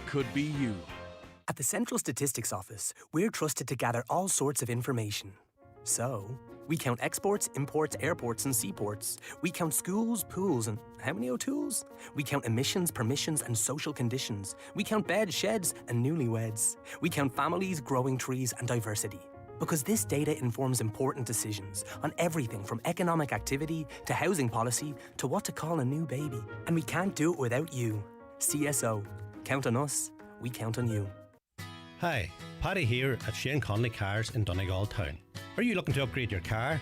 could be you. At the Central Statistics Office, we're trusted to gather all sorts of information. So, we count exports, imports, airports and seaports. We count schools, pools and how many O'Tools? We count emissions, permissions and social conditions. We count beds, sheds and newlyweds. We count families, growing trees and diversity. Because this data informs important decisions on everything from economic activity to housing policy to what to call a new baby. And we can't do it without you. CSO. Count on us. We count on you. Hi, Paddy here at Shane Conley Cars in Donegal Town. Are you looking to upgrade your car?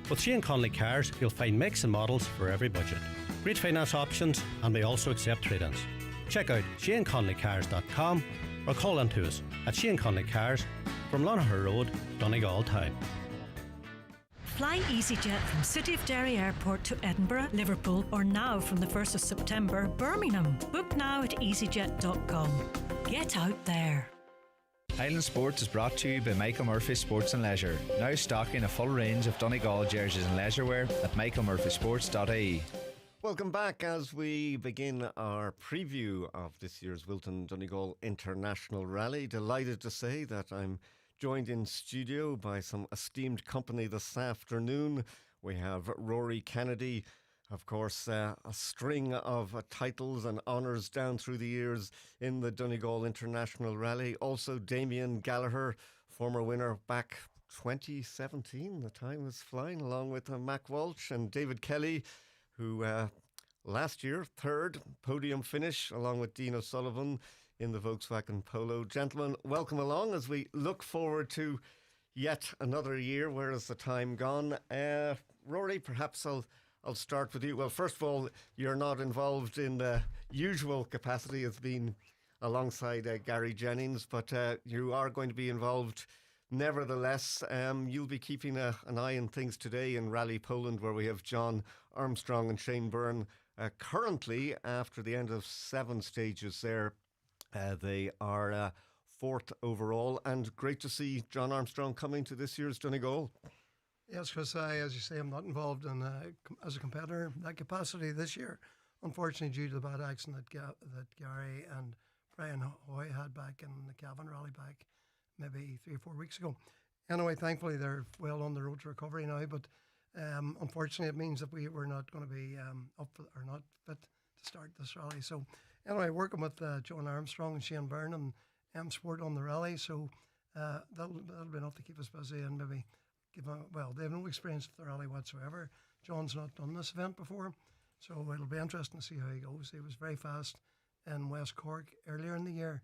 With Shane Conley Cars, you'll find makes and models for every budget. Great finance options, and we also accept trade-ins. Check out shaneconleycars.com or call in to us at Shane Conley Cars from Lonaher Road, Donegal Town. Fly EasyJet from City of Derry Airport to Edinburgh, Liverpool, or now from the 1st of September, Birmingham. Book now at easyjet.com. Get out there. Highland Sports is brought to you by Michael Murphy Sports and Leisure. Now stocking a full range of Donegal jerseys and leisurewear at michaelmurphysports.ie. Welcome back as we begin our preview of this year's Wilton Donegal International Rally. Delighted to say that I'm joined in studio by some esteemed company this afternoon. We have Rory Kennedy, of course, a string of titles and honours down through the years in the Donegal International Rally. Also Damien Gallagher, former winner back 2017. The time is flying, along with Mac Walsh and David Kelly, who last year, third podium finish, along with Dean O'Sullivan in the Volkswagen Polo. Gentlemen, welcome along as we look forward to yet another year. Where has the time gone? Rory, perhaps I'll start with you. Well, first of all, you're not involved in the usual capacity as being alongside Gary Jennings, but you are going to be involved nevertheless. You'll be keeping an eye on things today in Rally Poland, where we have John Armstrong and Shane Byrne. Currently, after the end of 7 stages there, they are 4th overall, and great to see John Armstrong coming to this year's Donegal. Yes, Chris, as you say, I'm not involved in as a competitor in that capacity this year, unfortunately, due to the bad accident that Gary and Brian Hoy had back in the Cavan Rally back maybe 3 or 4 weeks ago. Anyway, thankfully they're well on the road to recovery now, but unfortunately it means that we're not going to be up for, or not fit to start this rally. So anyway, working with John Armstrong and Shane Byrne and M Sport on the rally, so that'll be enough to keep us busy and maybe they have no experience with the rally whatsoever. John's not done this event before, so it'll be interesting to see how he goes. He was very fast in West Cork earlier in the year,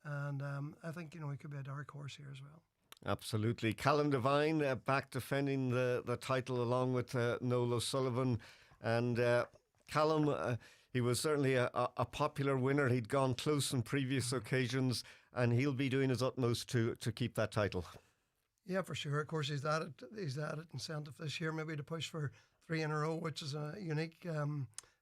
and I think he could be a dark horse here as well. Absolutely. Callum Devine back defending the title along with Noel O'Sullivan, and Callum, he was certainly a popular winner. He'd gone close on previous occasions, and he'll be doing his utmost to keep that title. Yeah, for sure. Of course, he's added incentive this year, maybe to push for 3 in a row, which is a unique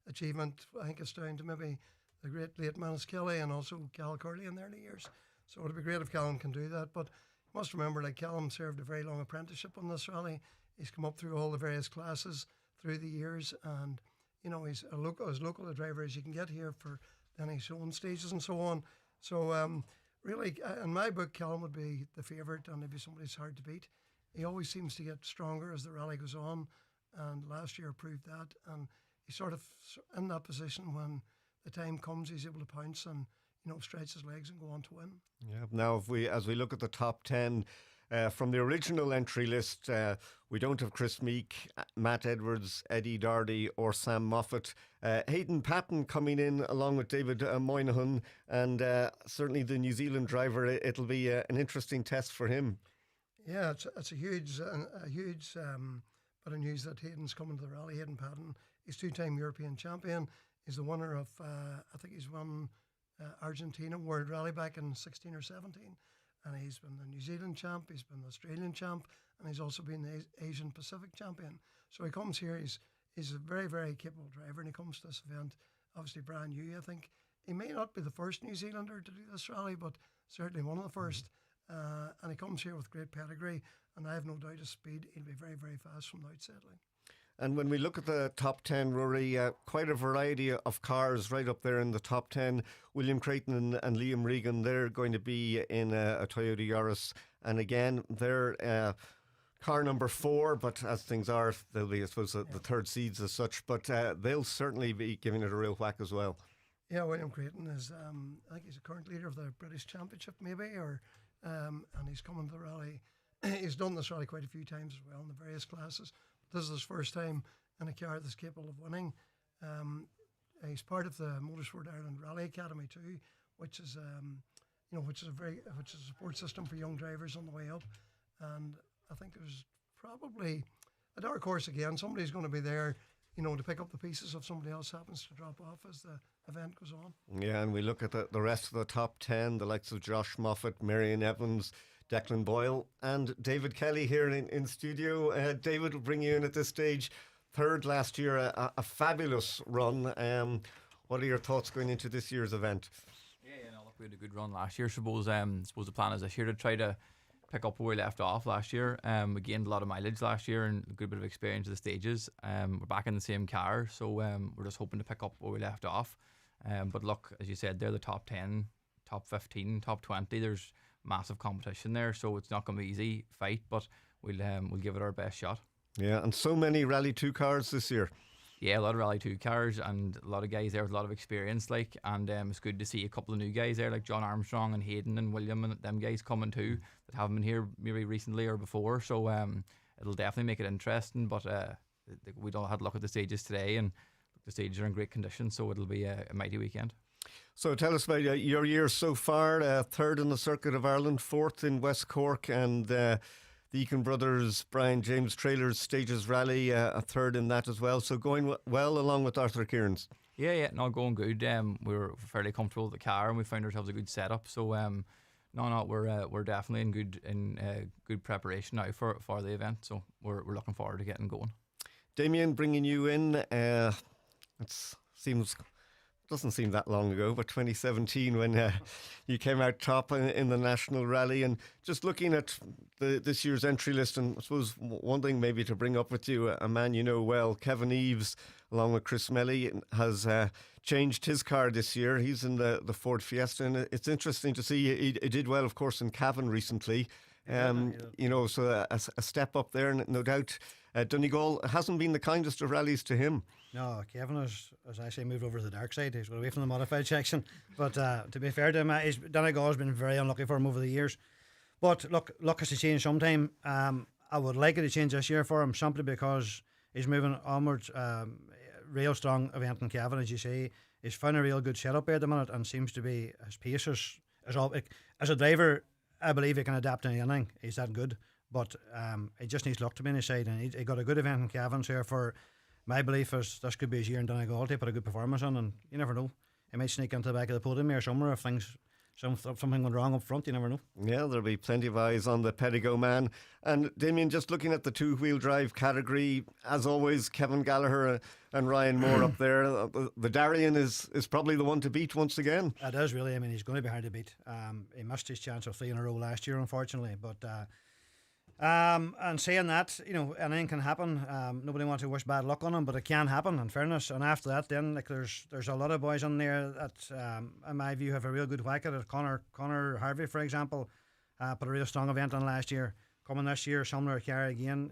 achievement. I think it's down to maybe the great late Manus Kelly and also Cal Curley in the early years. So it'd be great if Callum can do that. But you must remember, Callum served a very long apprenticeship on this rally. He's come up through all the various classes through the years, and he's as local a driver as you can get here for any showing stages and so on. So really, in my book, Callum would be the favourite, and he'd be somebody who's hard to beat. He always seems to get stronger as the rally goes on, and last year proved that. And he's sort of in that position when the time comes, he's able to pounce and stretch his legs and go on to win. Yeah. Now, as we look at the top 10 from the original entry list, we don't have Chris Meek, Matt Edwards, Eddie Dardy, or Sam Moffat. Hayden Patton coming in along with David Moynihan, and certainly the New Zealand driver. It'll be an interesting test for him. Yeah, it's a huge bit of news that Hayden's coming to the rally. Hayden Patton, he's 2-time European champion. He's the winner of, I think he's won Argentina World Rally back in 16 or 17. And he's been the New Zealand champ, he's been the Australian champ, and he's also been the Asian Pacific champion. So he comes here, he's a very, very capable driver, and he comes to this event, obviously brand new. I think he may not be the first New Zealander to do this rally, but certainly one of the first. And he comes here with great pedigree, and I have no doubt his speed. He'll be very, very fast from the outset. And when we look at the top 10, Rory, quite a variety of cars right up there in the top 10. William Creighton and Liam Regan, they're going to be in a Toyota Yaris. And again, they're car number 4, but as things are, they'll be, I suppose, the third seeds as such. But they'll certainly be giving it a real whack as well. Yeah, William Creighton is, I think he's the current leader of the British Championship, maybe, and he's coming to the rally. He's done this rally quite a few times as well in the various classes. This is his first time in a car that's capable of winning. He's part of the Motorsport Ireland Rally Academy too, which is which is a support system for young drivers on the way up. And I think there's probably a dark horse again. Somebody's going to be there, to pick up the pieces if somebody else happens to drop off as the event goes on. Yeah, and we look at the rest of the top 10, the likes of Josh Moffat, Marion Evans, Declan Boyle and David Kelly here in studio. David, will bring you in at this stage. Third last year, a fabulous run. What are your thoughts going into this year's event? Look, we had a good run last year. Suppose the plan is this year to try to pick up where we left off last year. We gained a lot of mileage last year and a good bit of experience at the stages. We're back in the same car, so we're just hoping to pick up where we left off. But look, as you said, they're the top 10, top 15, top 20. There's massive competition there, so it's not going to be easy fight, but we'll give it our best shot. Yeah, and so many Rally 2 cars this year. Yeah, a lot of Rally 2 cars and a lot of guys there with a lot of experience, and it's good to see a couple of new guys there like John Armstrong and Hayden and William and them guys coming too that haven't been here maybe recently or before, so it'll definitely make it interesting. But we don't have to look at the stages today, and the stages are in great condition, so it'll be a mighty weekend. So tell us about your year so far. Third in the Circuit of Ireland, fourth in West Cork, and the Eakin Brothers Brian James Trailers Stages Rally, a third in that as well. So going well along with Arthur Kieran's. Yeah, no, going good. We were fairly comfortable with the car, and we found ourselves a good setup. So we're definitely in good preparation now for the event. So we're looking forward to getting going. Damien, bringing you in. Doesn't seem that long ago, but 2017 when you came out top in the National Rally. And just looking at this year's entry list, and I suppose one thing maybe to bring up with you, a man you know well, Kevin Eves, along with Chris Melly, has changed his car this year. He's in the Ford Fiesta, and it's interesting to see. He did well, of course, in Cavan recently. So a step up there, and no doubt Donegal hasn't been the kindest of rallies to him. No, Kevin has actually moved over to the dark side. He's got away from the modified section. But to be fair to him, Donegal has been very unlucky for him over the years. But look, luck has to change sometime. I would like it to change this year for him, simply because he's moving onwards. Real strong event in Cavan, as you say. He's found a real good setup here at the minute, and seems to be, his pace is all. As a driver, I believe he can adapt to anything. He's that good. But he just needs luck to be on his side, and he got a good event in Cavan here. For my belief is this could be his year in Donegal to put a good performance on, and you never know, he might sneak into the back of the podium here somewhere if something went wrong up front. You never know. Yeah, there'll be plenty of eyes on the Pedigo man. And Damien, just looking at the two-wheel drive category, as always, Kevin Gallagher and Ryan Moore up there. The Darien is probably the one to beat once again. It is really. I mean, he's going to be hard to beat. He missed his chance of 3 in a row last year, unfortunately, but. And saying that, anything can happen. Nobody wants to wish bad luck on him, but it can happen, in fairness. And after that, then there's a lot of boys on there that, in my view, have a real good whack at it. Connor Harvey, for example, put a real strong event on last year. Coming this year, similar car again,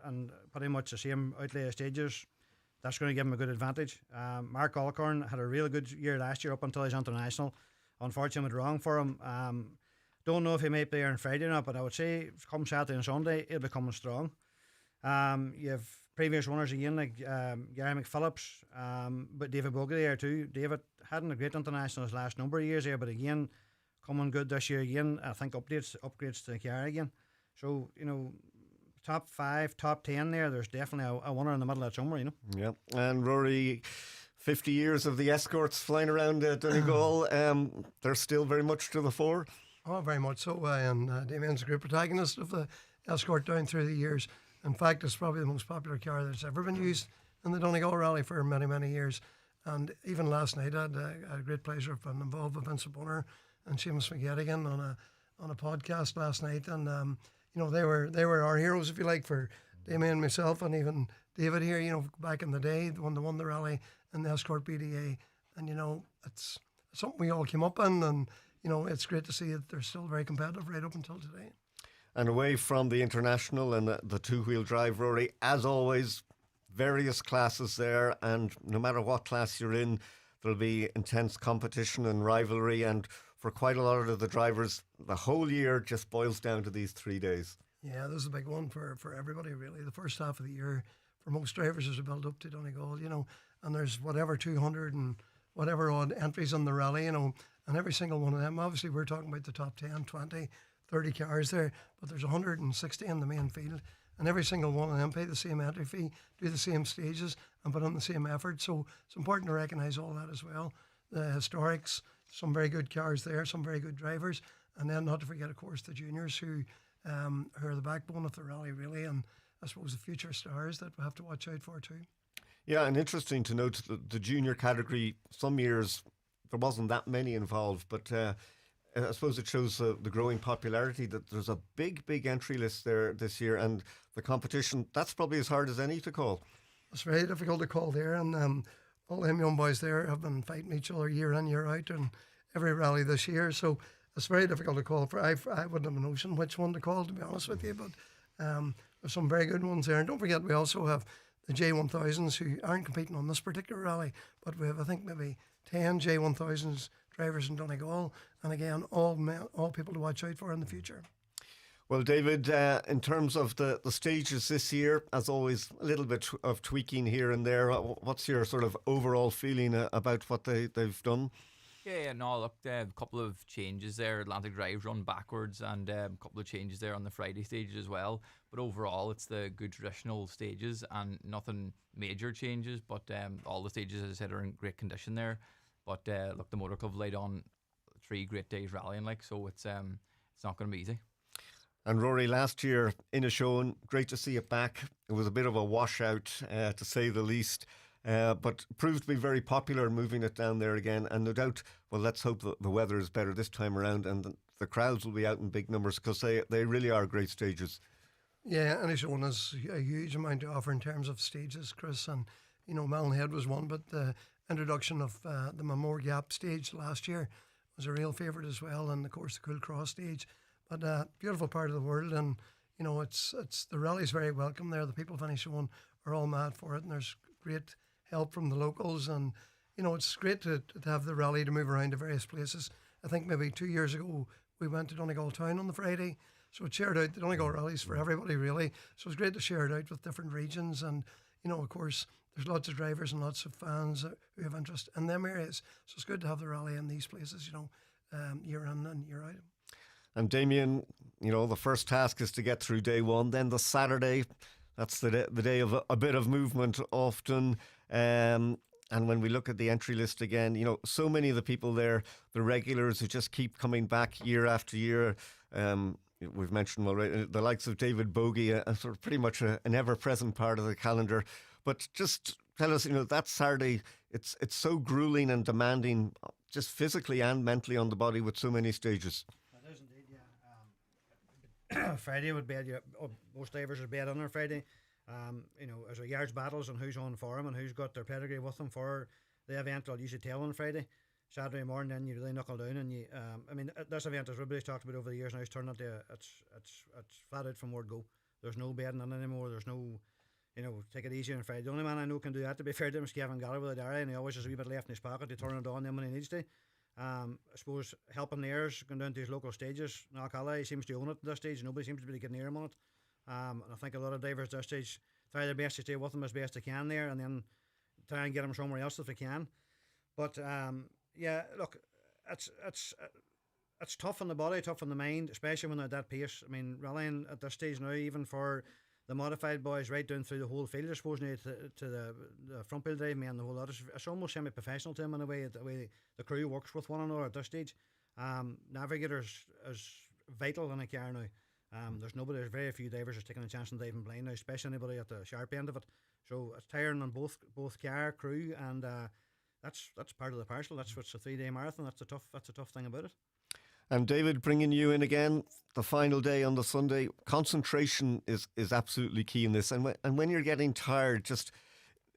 and pretty much the same outlay of stages. That's going to give him a good advantage. Mark Alcorn had a real good year last year up until his international. Unfortunately, wrong for him. Don't know if he might be there on Friday or not, but I would say come Saturday and Sunday, he'll be coming strong. You have previous runners again, like Gary McPhillips, but David Bogle there too. David hadn't a great international his last number of years here, but again, coming good this year again. I think upgrades to the car again. So, top 5, top 10 there, there's definitely a winner in the middle of that somewhere, Yeah, and Rory, 50 years of the escorts flying around Donegal, they're still very much to the fore. Oh, very much so. And Damien's a great protagonist of the Escort down through the years. In fact, it's probably the most popular car that's ever been used in the Donegal Rally for many, many years. And even last night, I had a great pleasure of being involved with Vincent Bonner and Seamus McGettigan on a podcast last night. And they were our heroes, if you like, for Damien, myself, and even David here, back in the day when they won the rally in the Escort BDA, and it's something we all came up in, and it's great to see that they're still very competitive right up until today. And away from the international and the two-wheel drive, Rory, as always, various classes there, and no matter what class you're in, there'll be intense competition and rivalry, and for quite a lot of the drivers, the whole year just boils down to these 3 days. Yeah, this is a big one for everybody, really. The first half of the year, for most drivers, is a build up to Donegal, and there's whatever 200 and whatever odd entries on the rally, and every single one of them, obviously we're talking about the top 10, 20, 30 cars there, but there's 160 in the main field, and every single one of them pay the same entry fee, do the same stages, and put in the same effort. So it's important to recognise all that as well. The historics, some very good cars there, some very good drivers, and then not to forget, of course, the juniors who are the backbone of the rally, really, and I suppose the future stars that we have to watch out for too. Yeah, and interesting to note the junior category, some years there wasn't that many involved, but I suppose it shows the growing popularity that there's a big entry list there this year, and the competition, that's probably as hard as any to call. It's very difficult to call there, and all them young boys there have been fighting each other year in, year out, and every rally this year, so it's very difficult to call. I wouldn't have a notion which one to call, to be honest with you, but there's some very good ones there. And don't forget, we also have the J1000s who aren't competing on this particular rally, but we have, I think, maybe 10 J1000s drivers in Donegal, and again, all people to watch out for in the future. Well, David, in terms of the stages this year, as always, a little bit of tweaking here and there. What's your sort of overall feeling about what they've done? Yeah, no, look, a couple of changes there. Atlantic Drive run backwards, and a couple of changes there on the Friday stages as well. But overall, it's the good traditional stages and nothing major changes. But all the stages, as I said, are in great condition there. But look, the Motor Club laid on 3 great days rallying, so it's not going to be easy. And Rory, last year in a show, great to see it back. It was a bit of a washout, to say the least. But proved to be very popular, moving it down there again, and no doubt, well, let's hope that the weather is better this time around and the crowds will be out in big numbers, because they really are great stages. Yeah, and Ashmore has a huge amount to offer in terms of stages, Chris, and Malin was one, but the introduction of the Mamore Gap stage last year was a real favourite as well, and of course the Cool Cross stage. But beautiful part of the world, and it's the rally's very welcome there. The people of Ashmore are all mad for it, and there's great help from the locals, and it's great to have the rally to move around to various places. I think maybe 2 years ago we went to Donegal Town on the Friday, so it shared out the Donegal rallies for everybody, really. So it's great to share it out with different regions, and of course there's lots of drivers and lots of fans who have interest in them areas. So it's good to have the rally in these places, year in and year out. And Damien, the first task is to get through day one. Then the Saturday, that's the day of a bit of movement often. And when we look at the entry list again, so many of the people there, the regulars who just keep coming back year after year. We've mentioned already the likes of David Bogie, sort of pretty much an ever-present part of the calendar. But just tell us, that Saturday, it's so grueling and demanding, just physically and mentally on the body with so many stages. It is indeed, yeah. Friday would be, most drivers are bad on their Friday. There's a yards battles on who's on form and who's got their pedigree with them for the event. I'll usually tell on Friday. Saturday morning, then you really knuckle down, and this event, as everybody's talked about over the years now, it's turned into it's flat out from word go. There's no betting on anymore. There's no, take it easy on Friday. The only man I know can do that, to be fair to him, is Gallagher with a diary, and he always has a wee bit left in his pocket to turn it on then when he needs to. I suppose helping the airs, going down to his local stages. Knockalla, he seems to own it at this stage. Nobody seems to be getting near him on it. And I think a lot of drivers at this stage try their best to stay with him as best they can there, and then try and get him somewhere else if they can. But yeah, look, it's tough on the body, tough on the mind, especially when they're at that pace. I mean, rallying at this stage now, even for the modified boys right down through the whole field, I suppose, now to the front wheel drive men, the whole lot, it's almost semi-professional to them in a way, the way the crew works with one another at this stage. Navigators is vital in a car now. There's very few drivers that's taking a chance on diving blind now, especially anybody at the sharp end of it. So it's tiring on both car, crew, and that's part of the parcel. That's what's a 3-day marathon. That's a tough thing about it. And David, bringing you in again, the final day on the Sunday, concentration is absolutely key in this. And when you're getting tired, just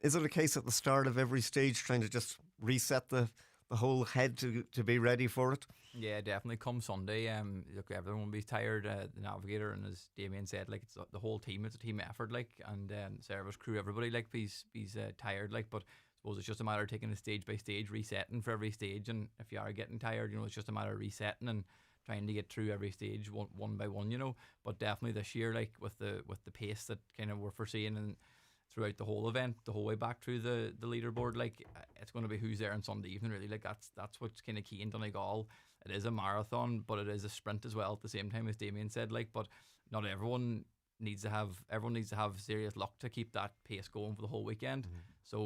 is it a case at the start of every stage trying to just reset the whole head to be ready for it? Yeah, definitely. Come Sunday, look, everyone will be tired. The navigator, and as Damien said, like, it's the whole team. It's a team effort, like, and service crew, everybody, like, he's tired, like. But I suppose it's just a matter of taking it stage by stage, resetting for every stage. And if you are getting tired, it's just a matter of resetting and trying to get through every stage one by one. But definitely this year, like, with the pace that kind of we're foreseeing and throughout the whole event, the whole way back through the leaderboard, like, it's going to be who's there on Sunday evening, really. Like, that's what's kind of key in Donegal. It is a marathon, but it is a sprint as well at the same time, as Damien said, like. But not everyone needs to have serious luck to keep that pace going for the whole weekend. So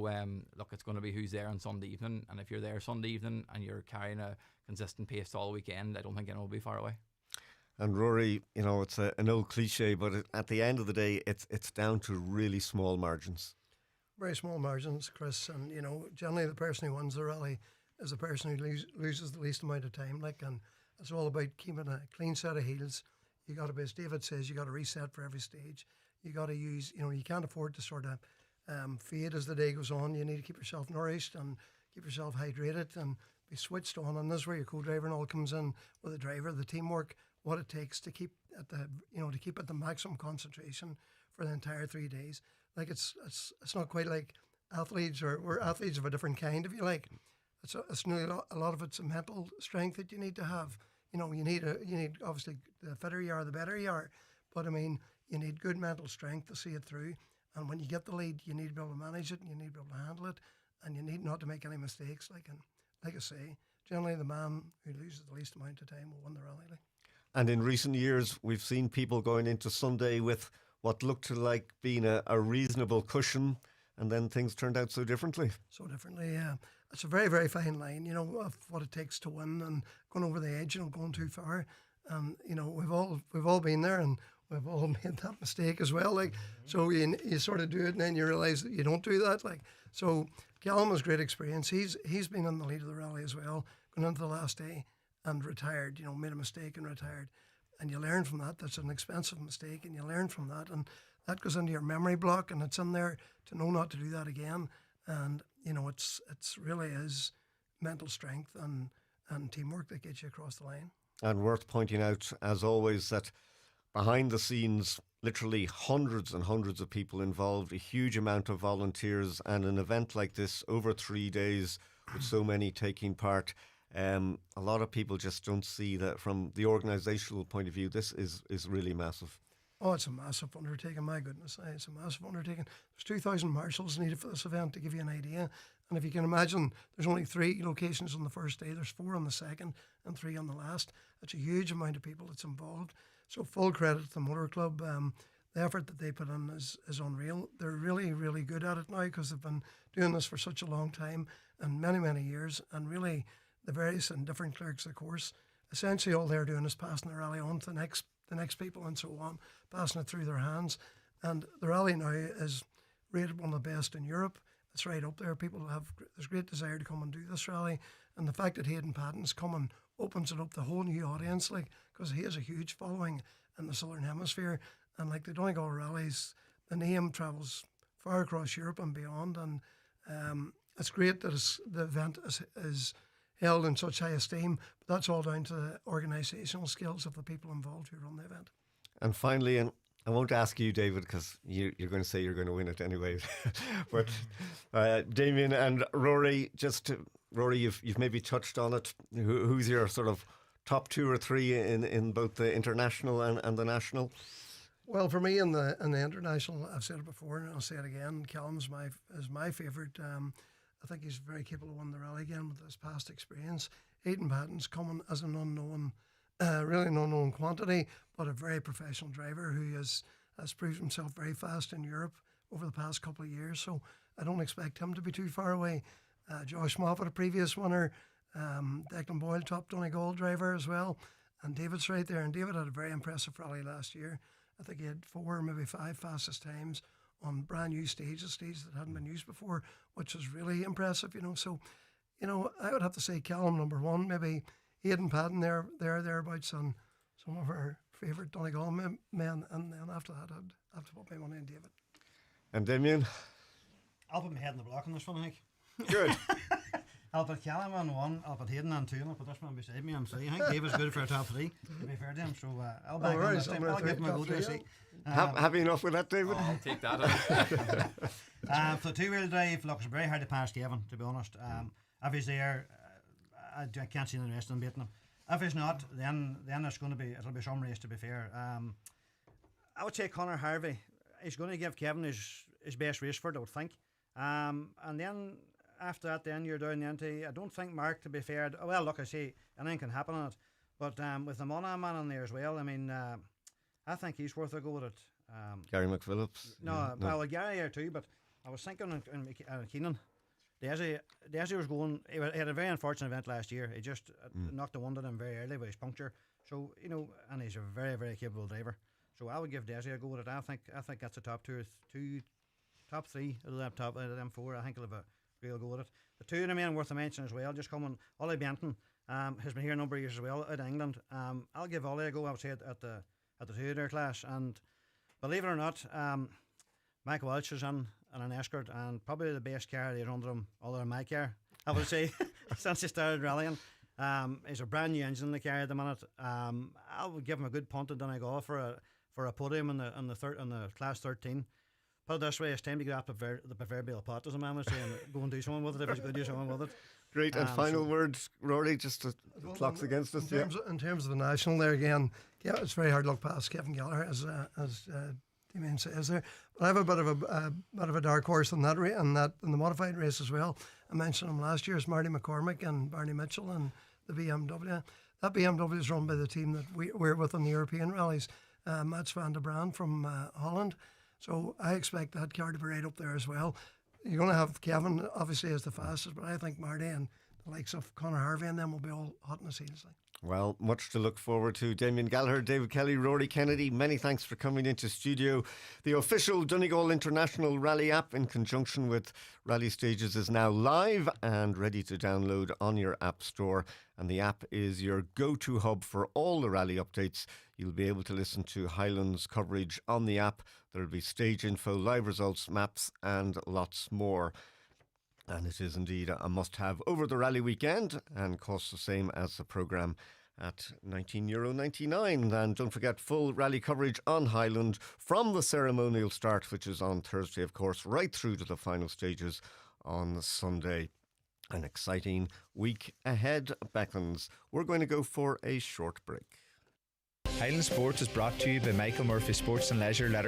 look, it's going to be who's there on Sunday evening, and if you're there Sunday evening and you're carrying a consistent pace all weekend, I don't think anyone will be far away. And Rory, it's an old cliche, but at the end of the day, it's down to really small margins. Very small margins, Chris. And, generally the person who wins the rally is the person who loses the least amount of time. And it's all about keeping a clean set of heels. You got to be, as David says, you got to reset for every stage. You got to use, you can't afford to sort of fade as the day goes on. You need to keep yourself nourished and keep yourself hydrated and be switched on. And this is where your co-driver and all comes in with the driver, the teamwork, what it takes to keep at the maximum concentration for the entire 3 days. Like, it's not quite like athletes, or we're athletes of a different kind, if you like. It's nearly a lot of it's a mental strength that you need to have. You need obviously, the fitter you are, the better you are. But I mean, you need good mental strength to see it through. And when you get the lead, you need to be able to manage it, and you need to be able to handle it, and you need not to make any mistakes. Like I say, generally the man who loses the least amount of time will win the rally. Like. And in recent years, we've seen people going into Sunday with what looked to like being a reasonable cushion, and then things turned out so differently. Yeah. It's a very, very fine line, of what it takes to win, and going over the edge, going too far. We've all been there, and we've all made that mistake as well. Like, so you sort of do it, and then you realise that you don't do that. Like, so Callum has great experience. He's been in the lead of the rally as well, going into the last day and retired. Made a mistake and retired, and you learn from that. That's an expensive mistake, and you learn from that, and that goes into your memory block, and it's in there to know not to do that again. And it's really is mental strength and teamwork that gets you across the line. And worth pointing out, as always, that behind the scenes, literally hundreds and hundreds of people involved, a huge amount of volunteers, and an event like this over 3 days with so many taking part. A lot of people just don't see that from the organisational point of view. This is really massive. Oh, it's a massive undertaking, my goodness. It's a massive undertaking. There's 2,000 marshals needed for this event, to give you an idea. And if you can imagine, there's only 3 locations on the first day, there's 4 on the second and 3 on the last. It's a huge amount of people that's involved. So full credit to the Motor Club. The effort that they put in is unreal. They're really, really good at it now, because they've been doing this for such a long time and many, many years. And really, the various and different clerks of the course, essentially all they're doing is passing the rally on to the next people and so on, passing it through their hands. And the rally now is rated one of the best in Europe. It's right up there. There's great desire to come and do this rally, and the fact that Hayden Patton's coming opens it up to a whole new audience, like, because he has a huge following in the Southern Hemisphere, and like the Donegal rallies, the name travels far across Europe and beyond, and it's great that the event is held in such high esteem, but that's all down to the organisational skills of the people involved who run the event. And finally, and I won't ask you, David, because you're going to say you're going to win it anyway. But Damien and Rory, Rory, you've maybe touched on it. Who's your sort of top 2 or 3 in both the international and the national? Well, for me in the international, I've said it before and I'll say it again. Callum's my favourite. I think he's very capable of winning the rally again with his past experience. Hayden Patton's coming as an unknown, really an unknown quantity, but a very professional driver who has proved himself very fast in Europe over the past couple of years. So I don't expect him to be too far away. Josh Moffat, a previous winner, Declan Boyle, top Donegal driver as well, and David's right there. And David had a very impressive rally last year. I think he had 4, maybe 5 fastest times on brand new stages that hadn't been used before, which was really impressive, So, I would have to say Callum number 1, maybe Hayden Patton thereabouts, and some of our favourite Donegal men, and then after that I'd have to put my money in David. And Damien? I'll put my head in the block on this one, I think. Good. I'll put Callum on 1, I'll put Hayden on 2, and I'll put this one beside me on 3. I think David's good for a top 3, to be fair to him, so I'll back him this time. I'll give him a go to see. Happy enough with that, David? I'll take that. For the two-wheel drive, look, it's very hard to pass Kevin, to be honest. If he's there, I can't see the rest of them beating him. If he's not, then it's going to be, it'll be some race, to be fair. I would say Conor Harvey. He's going to give Kevin his best race for it, I would think. And then after that, then you're down into, I don't think Mark, to be fair. Well, look, I see anything can happen on it, but with the Monaghan man on there as well, I mean, I think he's worth a go at it. Gary McPhillips. No, well, Gary here too, but I was thinking in Keenan. Desi was going. He had a very unfortunate event last year. He just knocked the one to him very early with his puncture. So and he's a very, very capable driver. So I would give Desi a go at it. I think that's a top top 3 of them 4. I think he'll have a real go at it. The two remain worth a mention as well. Just coming, Ollie Benton has been here a number of years as well out of England. I'll give Ollie a go. I would say at the 2-wheeler class, and believe it or not, Mike Walsh is on an escort, and probably the best car there under him, other than my car, I would say, since he started rallying. He's a brand new engine in the car at the minute. I would give him a good punt in Donegal for a podium in the class 13. Put it this way, it's time to get up the proverbial pot, as a man would say, and go and do something with it if he's going to do something with it. Great. And final words, Rory, just the clock's against us. In terms of the national there again, yeah, it's very hard to look past Kevin Gallagher, as Damien says there. But I have a bit of a dark horse in that in the modified race as well. I mentioned him last year. It's Marty McCormick and Barney Mitchell and the BMW. That BMW is run by the team that we're with on the European rallies, Mats van der Brand from Holland. So I expect that car to be right up there as well. You're going to have Kevin, obviously, as the fastest, but I think Marty and the likes of Conor Harvey and them will be all hot in the heels. Well, much to look forward to. Damien Gallagher, David Kelly, Rory Kennedy, many thanks for coming into studio. The official Donegal International Rally app in conjunction with Rally Stages is now live and ready to download on your app store. And the app is your go-to hub for all the rally updates. You'll be able to listen to Highlands coverage on the app. There'll be stage info, live results, maps and lots more. And it is indeed a must-have over the rally weekend and costs the same as the programme at €19.99. And don't forget, full rally coverage on Highland from the ceremonial start, which is on Thursday, of course, right through to the final stages on Sunday. An exciting week ahead beckons. We're going to go for a short break. Highland Sports is brought to you by Michael Murphy Sports and Leisure Letter